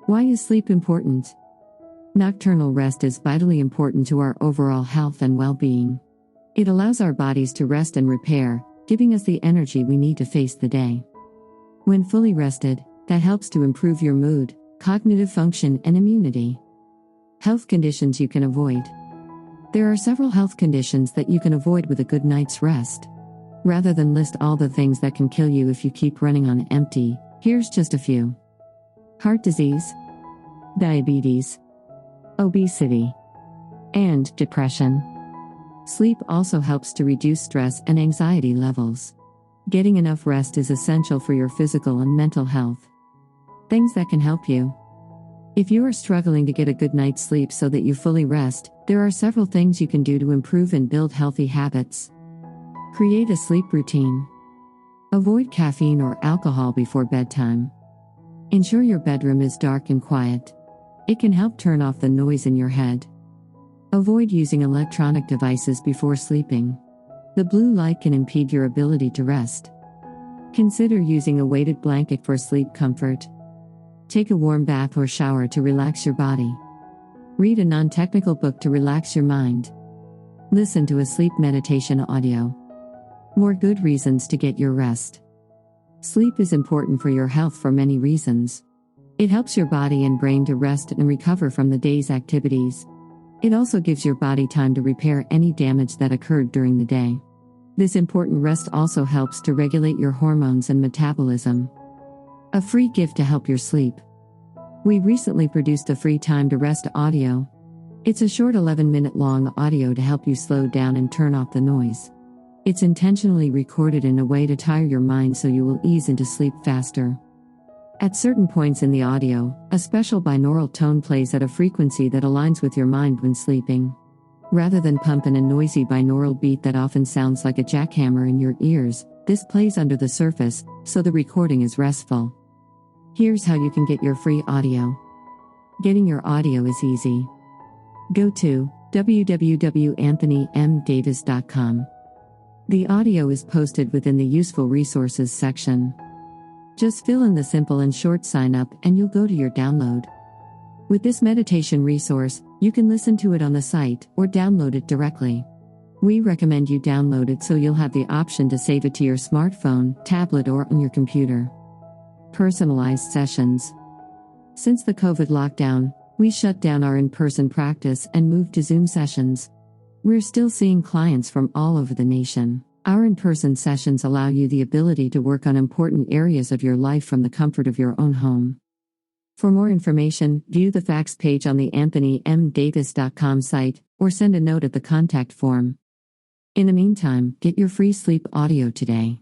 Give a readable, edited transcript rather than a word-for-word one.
Why is sleep important? Nocturnal rest is vitally important to our overall health and well-being. It allows our bodies to rest and repair, giving us the energy we need to face the day. When fully rested, that helps to improve your mood, cognitive function, and immunity. Health conditions you can avoid. There are several health conditions that you can avoid with a good night's rest. Rather than list all the things that can kill you if you keep running on empty, here's just a few. Heart disease, diabetes, obesity, and depression. Sleep also helps to reduce stress and anxiety levels. Getting enough rest is essential for your physical and mental health. Things that can help you. If you are struggling to get a good night's sleep so that you fully rest, there are several things you can do to improve and build healthy habits. Create a sleep routine. Avoid caffeine or alcohol before bedtime. Ensure your bedroom is dark and quiet. It can help turn off the noise in your head. Avoid using electronic devices before sleeping. The blue light can impede your ability to rest. Consider using a weighted blanket for sleep comfort. Take a warm bath or shower to relax your body. Read a non-technical book to relax your mind. Listen to a sleep meditation audio. More good reasons to get your rest. Sleep is important for your health for many reasons. It helps your body and brain to rest and recover from the day's activities. It also gives your body time to repair any damage that occurred during the day. This important rest also helps to regulate your hormones and metabolism. A free gift to help your sleep. We recently produced a free time to rest audio. It's a short 11-minute long audio to help you slow down and turn off the noise. It's intentionally recorded in a way to tire your mind so you will ease into sleep faster. At certain points in the audio, a special binaural tone plays at a frequency that aligns with your mind when sleeping. Rather than pump in a noisy binaural beat that often sounds like a jackhammer in your ears, this plays under the surface, so the recording is restful. Here's how you can get your free audio. Getting your audio is easy. Go to www.anthonymdavis.com. The audio is posted within the Useful Resources section. Just fill in the simple and short sign up and you'll go to your download. With this meditation resource, you can listen to it on the site or download it directly. We recommend you download it so you'll have the option to save it to your smartphone, tablet, or on your computer. Personalized sessions. Since the COVID lockdown, we shut down our in-person practice and moved to Zoom sessions. We're still seeing clients from all over the nation. Our in-person sessions allow you the ability to work on important areas of your life from the comfort of your own home. For more information, view the facts page on the anthonymdavis.com site, or send a note at the contact form. In the meantime, get your free sleep audio today.